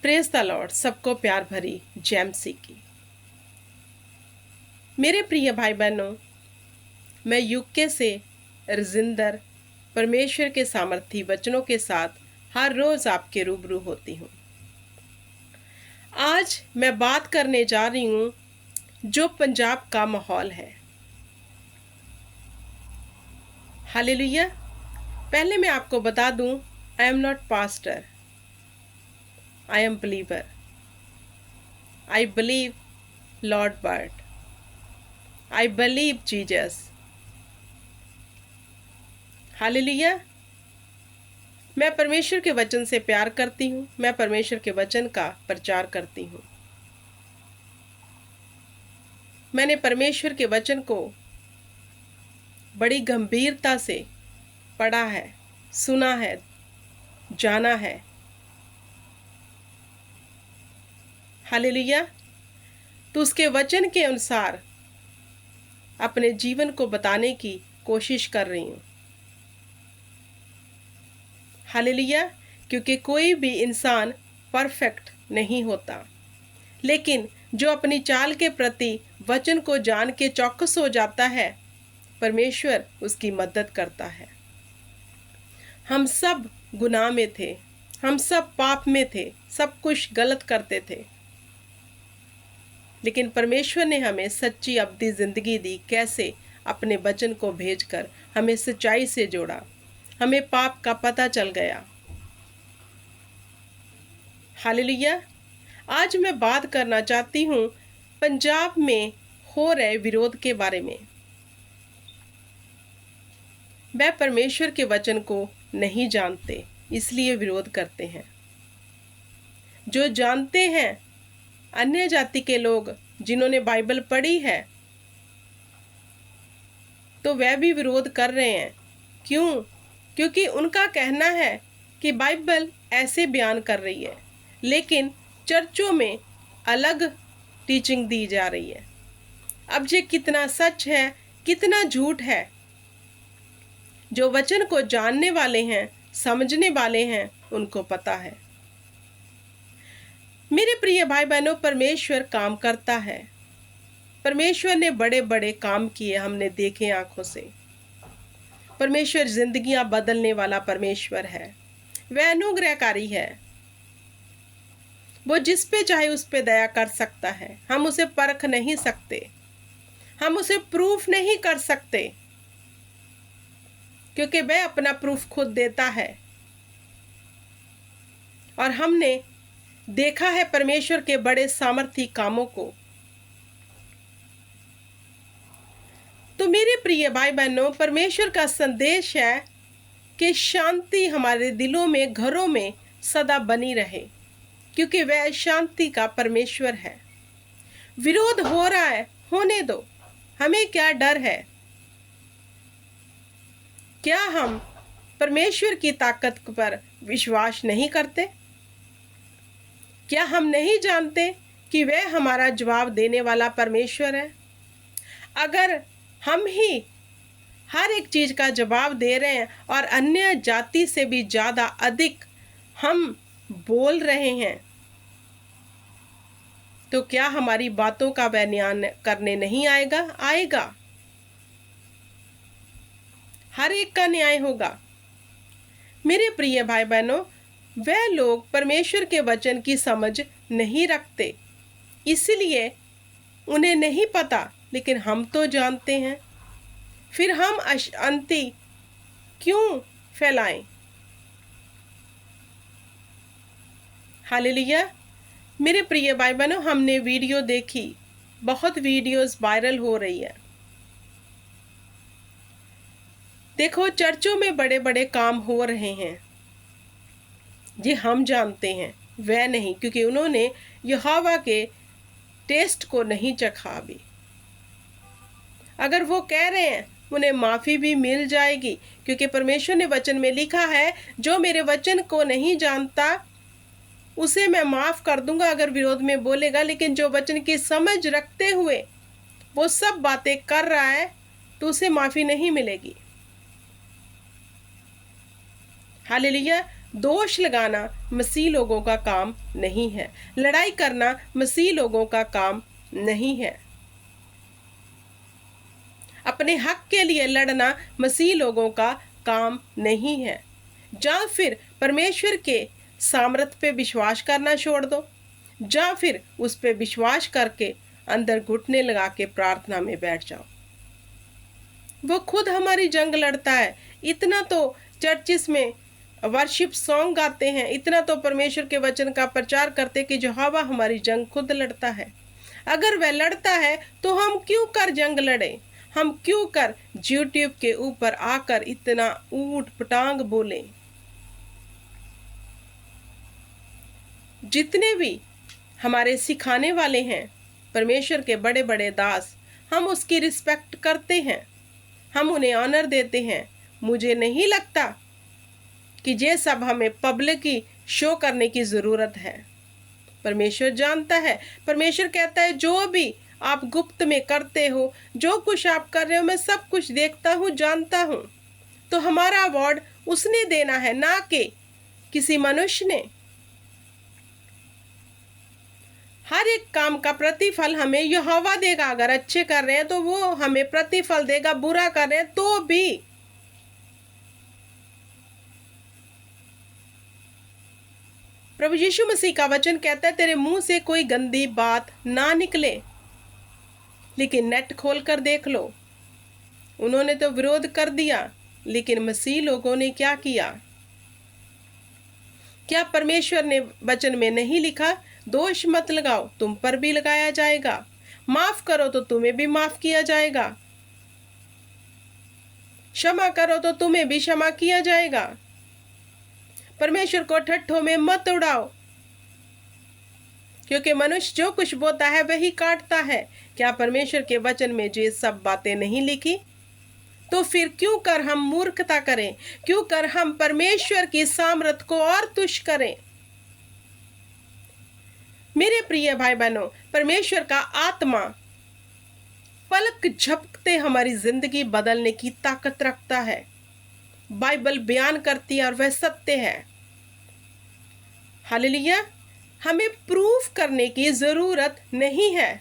Praise the Lord. सबको प्यार भरी जय मसीह की। मेरे प्रिय भाई बहनों, मैं यूके से रजिंदर परमेश्वर के सामर्थी वचनों के साथ हर रोज आपके रूबरू होती हूँ। आज मैं बात करने जा रही हूँ जो पंजाब का माहौल है। हालेलुया। पहले मैं आपको बता दूं, I am not pastor, I am believer. I believe Lord word, I believe Jesus. Hallelujah. मैं परमेश्वर के वचन से प्यार करती हूँ, मैं परमेश्वर के वचन का प्रचार करती हूँ। मैंने परमेश्वर के वचन को बड़ी गंभीरता से पढ़ा है, सुना है, जाना है। हालेलुया। तो उसके वचन के अनुसार अपने जीवन को बताने की कोशिश कर रही हूँ। हालेलुया। क्योंकि कोई भी इंसान परफेक्ट नहीं होता, लेकिन जो अपनी चाल के प्रति वचन को जान के चौकस हो जाता है, परमेश्वर उसकी मदद करता है। हम सब गुनाह में थे, हम सब पाप में थे, सब कुछ गलत करते थे, लेकिन परमेश्वर ने हमें सच्ची अब्दी जिंदगी दी। कैसे? अपने वचन को भेजकर हमें सच्चाई से जोड़ा, हमें पाप का पता चल गया। हालेलुया। आज मैं बात करना चाहती हूँ पंजाब में हो रहे विरोध के बारे में। वह परमेश्वर के वचन को नहीं जानते, इसलिए विरोध करते हैं। जो जानते हैं, अन्य जाति के लोग जिन्होंने बाइबल पढ़ी है, तो वह भी विरोध कर रहे हैं। क्यों? क्योंकि उनका कहना है कि बाइबल ऐसे बयान कर रही है, लेकिन चर्चों में अलग टीचिंग दी जा रही है। अब ये कितना सच है, कितना झूठ है, जो वचन को जानने वाले हैं, समझने वाले हैं, उनको पता है। मेरे प्रिय भाई बहनों, परमेश्वर काम करता है। परमेश्वर ने बड़े बड़े काम किए, हमने देखे आंखों से। परमेश्वर जिंदगियां बदलने वाला परमेश्वर है। वह अनुग्रहकारी है। वो जिस पे चाहे उस पे दया कर सकता है। हम उसे परख नहीं सकते, हम उसे प्रूफ नहीं कर सकते, क्योंकि वह अपना प्रूफ खुद देता है। और हमने देखा है परमेश्वर के बड़े सामर्थी कामों को। तो मेरे प्रिय भाई बहनों, परमेश्वर का संदेश है कि शांति हमारे दिलों में, घरों में सदा बनी रहे, क्योंकि वह शांति का परमेश्वर है। विरोध हो रहा है, होने दो, हमें क्या डर है? क्या हम परमेश्वर की ताकत पर विश्वास नहीं करते? क्या हम नहीं जानते कि वह हमारा जवाब देने वाला परमेश्वर है? अगर हम ही हर एक चीज का जवाब दे रहे हैं और अन्य जाति से भी ज्यादा अधिक हम बोल रहे हैं, तो क्या हमारी बातों का वह न्याय करने नहीं आएगा? आएगा। हर एक का न्याय होगा। मेरे प्रिय भाई बहनों, वह लोग परमेश्वर के वचन की समझ नहीं रखते, इसलिए उन्हें नहीं पता, लेकिन हम तो जानते हैं। फिर हम अशांति क्यों फैलाएं? हालेलुया। मेरे प्रिय भाई बहनों, हमने वीडियो देखी, बहुत वीडियोस वायरल हो रही है। देखो, चर्चों में बड़े बड़े काम हो रहे हैं, जी हम जानते हैं। वह नहीं, क्योंकि उन्होंने यहोवा के टेस्ट को नहीं चखा अभी। अगर वो कह रहे हैं, उन्हें माफ़ी भी मिल जाएगी, क्योंकि परमेश्वर ने वचन में लिखा है, जो मेरे वचन को नहीं जानता उसे मैं माफ़ कर दूंगा अगर विरोध में बोलेगा, लेकिन जो वचन की समझ रखते हुए वो सब बातें कर रहा है, तो उसे माफ़ी नहीं मिलेगी। हालेलुया। दोष लगाना मसीह लोगों का काम नहीं है। लड़ाई करना मसीह लोगों का काम नहीं है। अपने हक के लिए लड़ना मसीह लोगों का काम नहीं है। या फिर परमेश्वर के सामर्थ पे विश्वास करना छोड़ दो, या फिर उस पे विश्वास करके अंदर घुटने लगा के प्रार्थना में बैठ जाओ। वो खुद हमारी जंग लड़ता है। इतना तो चर्चिस में वर्शिप सॉन्ग गाते हैं, इतना तो परमेश्वर के वचन का प्रचार करते कि यहोवा हमारी जंग खुद लड़ता है। अगर वह लड़ता है तो हम क्यों कर जंग लड़े? हम क्यों कर यूट्यूब के ऊपर आकर इतना ऊट पटांग बोले? जितने भी हमारे सिखाने वाले हैं, परमेश्वर के बड़े बड़े दास, हम उसकी रिस्पेक्ट करते हैं, हम उन्हें ऑनर देते हैं। मुझे नहीं लगता कि ये सब हमें पब्लिकली शो करने की ज़रूरत है। परमेश्वर जानता है। परमेश्वर कहता है जो भी आप गुप्त में करते हो, जो कुछ आप कर रहे हो, मैं सब कुछ देखता हूँ, जानता हूँ। तो हमारा अवार्ड उसने देना है, ना कि किसी मनुष्य ने। हर एक काम का प्रतिफल हमें यहोवा देगा। अगर अच्छे कर रहे हैं तो वो हमें प्रतिफल देगा, बुरा कर रहे हैं तो भी। प्रभु यीशु मसीह का वचन कहता है तेरे मुंह से कोई गंदी बात ना निकले। लेकिन नेट खोल कर देख लो, उन्होंने तो विरोध कर दिया, लेकिन मसीह लोगों ने क्या किया? क्या परमेश्वर ने वचन में नहीं लिखा, दोष मत लगाओ, तुम पर भी लगाया जाएगा, माफ करो तो तुम्हें भी माफ किया जाएगा, क्षमा करो तो तुम्हें भी क्षमा किया जाएगा। परमेश्वर को ठट्ठों में मत उड़ाओ, क्योंकि मनुष्य जो कुछ बोता है वही काटता है। क्या परमेश्वर के वचन में ये सब बातें नहीं लिखी? तो फिर क्यों कर हम मूर्खता करें? क्यों कर हम परमेश्वर की सामर्थ को और तुच्छ करें? मेरे प्रिय भाई बहनों, परमेश्वर का आत्मा पलक झपकते हमारी जिंदगी बदलने की ताकत रखता है। बाइबल बयान करती है और वह सत्य है। हालेलुया। हमें प्रूफ करने की जरूरत नहीं है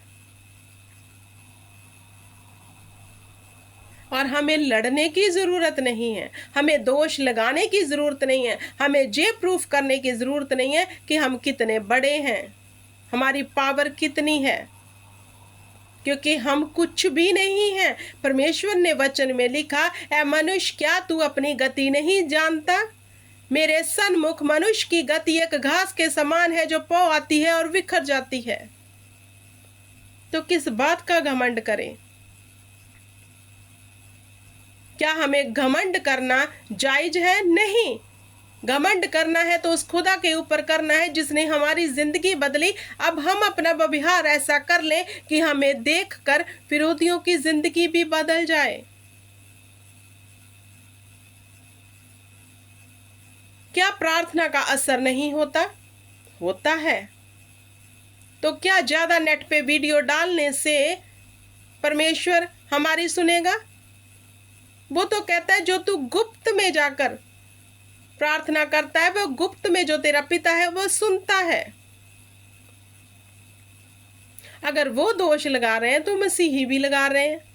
और हमें लड़ने की जरूरत नहीं है। हमें दोष लगाने की जरूरत नहीं है। हमें ये प्रूफ करने की जरूरत नहीं है कि हम कितने बड़े हैं, हमारी पावर कितनी है, क्योंकि हम कुछ भी नहीं हैं। परमेश्वर ने वचन में लिखा, ऐ मनुष्य क्या तू अपनी गति नहीं जानता? मेरे सन्मुख मनुष्य की गति एक घास के समान है जो पौ आती है और बिखर जाती है। तो किस बात का घमंड करें? क्या हमें घमंड करना जायज है? नहीं। घमंड करना है तो उस खुदा के ऊपर करना है जिसने हमारी जिंदगी बदली। अब हम अपना व्यवहार ऐसा कर लें कि हमें देखकर विरोधियों की जिंदगी भी बदल जाए। क्या प्रार्थना का असर नहीं होता? होता है। तो क्या ज्यादा नेट पे वीडियो डालने से परमेश्वर हमारी सुनेगा? वो तो कहता है जो तू गुप्त में जाकर प्रार्थना करता है, वो गुप्त में जो तेरा पिता है वो सुनता है। अगर वो दोष लगा रहे हैं तो मसीही भी लगा रहे हैं।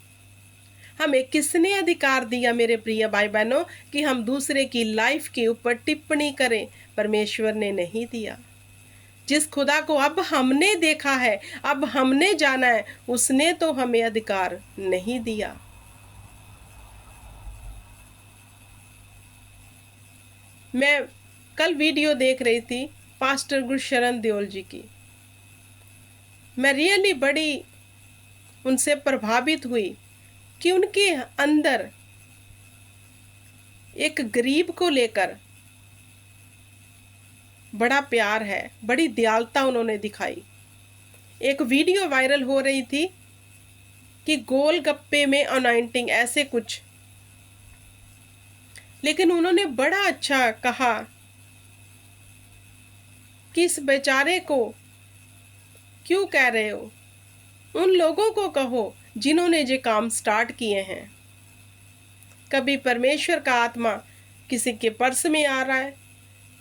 हमें किसने अधिकार दिया मेरे प्रिय भाई बहनों कि हम दूसरे की लाइफ के ऊपर टिप्पणी करें? परमेश्वर ने नहीं दिया। जिस खुदा को अब हमने देखा है, अब हमने जाना है, उसने तो हमें अधिकार नहीं दिया। मैं कल वीडियो देख रही थी पास्टर गुरशरण देओल जी की। मैं रियली बड़ी उनसे प्रभावित हुई कि उनके अंदर एक गरीब को लेकर बड़ा प्यार है, बड़ी दयालुता उन्होंने दिखाई। एक वीडियो वायरल हो रही थी कि गोलगप्पे में अनॉइंटिंग, ऐसे कुछ, लेकिन उन्होंने बड़ा अच्छा कहा कि इस बेचारे को क्यों कह रहे हो? उन लोगों को कहो जिन्होंने ये काम स्टार्ट किए हैं। कभी परमेश्वर का आत्मा किसी के पर्स में आ रहा है,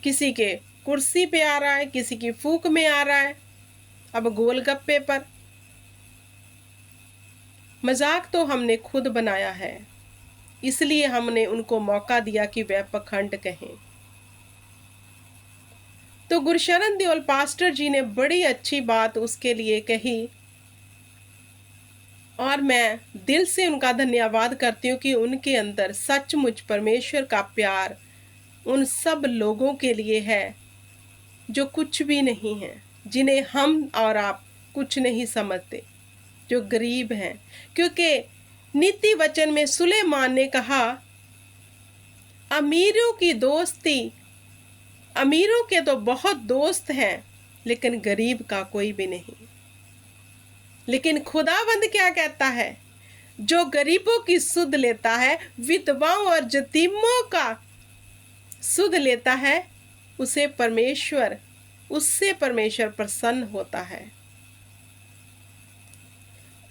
किसी के कुर्सी पे आ रहा है, किसी की फूक में आ रहा है, अब गोलगप्पे पर। मजाक तो हमने खुद बनाया है, इसलिए हमने उनको मौका दिया कि वह पखंड कहें। तो गुरशरण देओल पास्टर जी ने बड़ी अच्छी बात उसके लिए कही, और मैं दिल से उनका धन्यवाद करती हूँ कि उनके अंदर सचमुच परमेश्वर का प्यार उन सब लोगों के लिए है जो कुछ भी नहीं है, जिन्हें हम और आप कुछ नहीं समझते, जो गरीब हैं। क्योंकि नीति वचन में सुलेमान ने कहा, अमीरों की दोस्ती, अमीरों के तो बहुत दोस्त हैं, लेकिन गरीब का कोई भी नहीं। लेकिन खुदावंद क्या कहता है, जो गरीबों की सुध लेता है, विधवाओं और यतीमों का सुध लेता है, उससे परमेश्वर प्रसन्न होता है।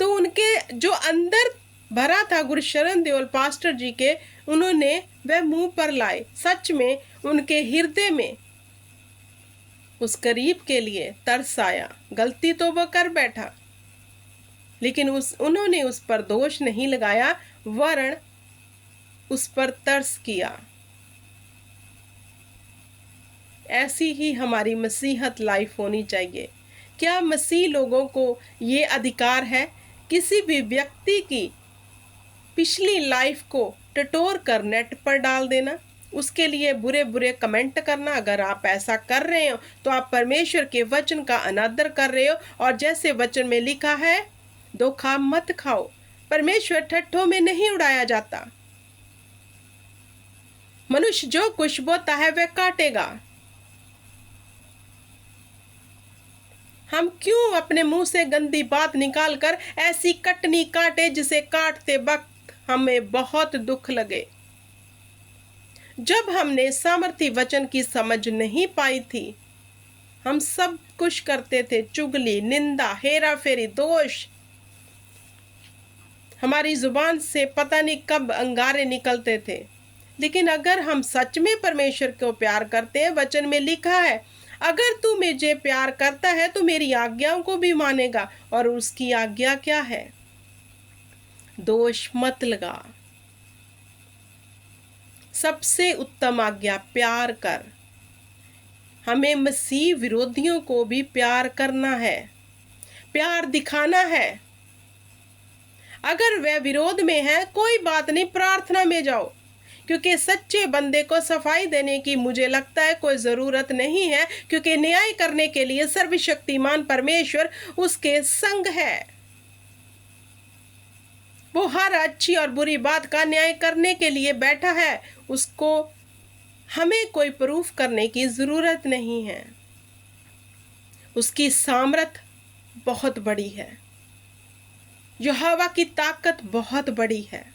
तो उनके जो अंदर भरा था गुरशरण देओल पास्टर जी के, उन्होंने वह मुंह पर लाए। सच में उनके हृदय में उस गरीब के लिए तरस आया। गलती तो वह कर बैठा, लेकिन उन्होंने उस पर दोष नहीं लगाया, वरन उस पर तरस किया। ऐसी ही हमारी मसीहत लाइफ होनी चाहिए। क्या मसीह लोगों को ये अधिकार है किसी भी व्यक्ति की पिछली लाइफ को टटोर कर नेट पर डाल देना, उसके लिए बुरे बुरे कमेंट करना? अगर आप ऐसा कर रहे हो तो आप परमेश्वर के वचन का अनादर कर रहे हो। और जैसे वचन में लिखा है, धोखा मत खाओ। परमेश्वर ठट्ठों में नहीं उड़ाया जाता। मनुष्य जो कुछ बोता है वह काटेगा। हम क्यों अपने मुंह से गंदी बात निकालकर ऐसी कटनी काटे जिसे काटते वक्त हमें बहुत दुख लगे। जब हमने सामर्थी वचन की समझ नहीं पाई थी, हम सब कुछ करते थे, चुगली, निंदा, हेरा फेरी, दोष। हमारी जुबान से पता नहीं कब अंगारे निकलते थे। लेकिन अगर हम सच में परमेश्वर को प्यार करते हैं, वचन में लिखा है, अगर तू मुझे प्यार करता है तो मेरी आज्ञाओं को भी मानेगा। और उसकी आज्ञा क्या है? दोष मत लगा। सबसे उत्तम आज्ञा, प्यार कर। हमें मसीह विरोधियों को भी प्यार करना है, प्यार दिखाना है। अगर वह विरोध में है, कोई बात नहीं, प्रार्थना में जाओ। क्योंकि सच्चे बंदे को सफाई देने की मुझे लगता है कोई ज़रूरत नहीं है, क्योंकि न्याय करने के लिए सर्वशक्तिमान परमेश्वर उसके संग है। वो हर अच्छी और बुरी बात का न्याय करने के लिए बैठा है। उसको हमें कोई प्रूफ करने की ज़रूरत नहीं है। उसकी सामर्थ बहुत बड़ी है, यहोवा की ताकत बहुत बड़ी है।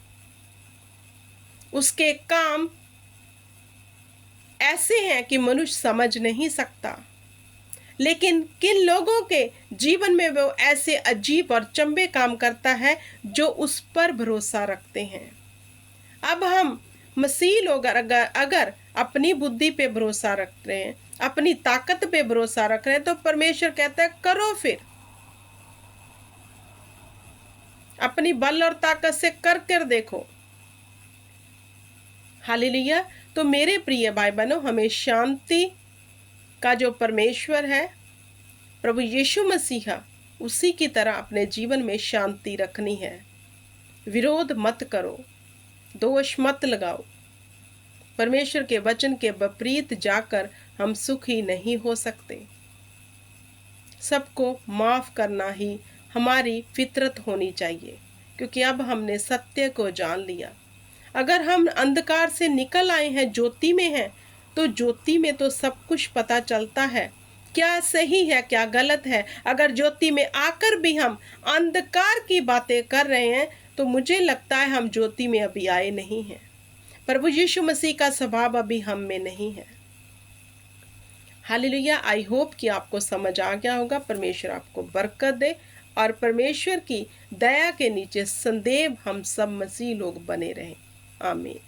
उसके काम ऐसे हैं कि मनुष्य समझ नहीं सकता। लेकिन किन लोगों के जीवन में वो ऐसे अजीब और चंबे काम करता है जो उस पर भरोसा रखते हैं। अब हम मसीह लोग अगर अपनी बुद्धि पे भरोसा रख रहे हैं, अपनी ताकत पे भरोसा रख रहे हैं, तो परमेश्वर कहता है करो, फिर अपनी बल और ताकत से कर देखो। हालेलुया। तो मेरे प्रिय भाई बहनों, हमें शांति का जो परमेश्वर है, प्रभु यीशु मसीहा, उसी की तरह अपने जीवन में शांति रखनी है। विरोध मत करो, दोष मत लगाओ। परमेश्वर के वचन के विपरीत जाकर हम सुखी नहीं हो सकते। सबको माफ करना ही हमारी फितरत होनी चाहिए, क्योंकि अब हमने सत्य को जान लिया। अगर हम अंधकार से निकल आए हैं, ज्योति में हैं, तो ज्योति में तो सब कुछ पता चलता है, क्या सही है क्या गलत है। अगर ज्योति में आकर भी हम अंधकार की बातें कर रहे हैं, तो मुझे लगता है हम ज्योति में अभी आए नहीं हैं। प्रभु यीशु मसीह का स्वभाव अभी हम में नहीं है। हालेलुया। आई होप कि आपको समझ आ गया होगा। परमेश्वर आपको बरकत दे और परमेश्वर की दया के नीचे संदेव हम सब मसीह लोग बने रहें। आमीन।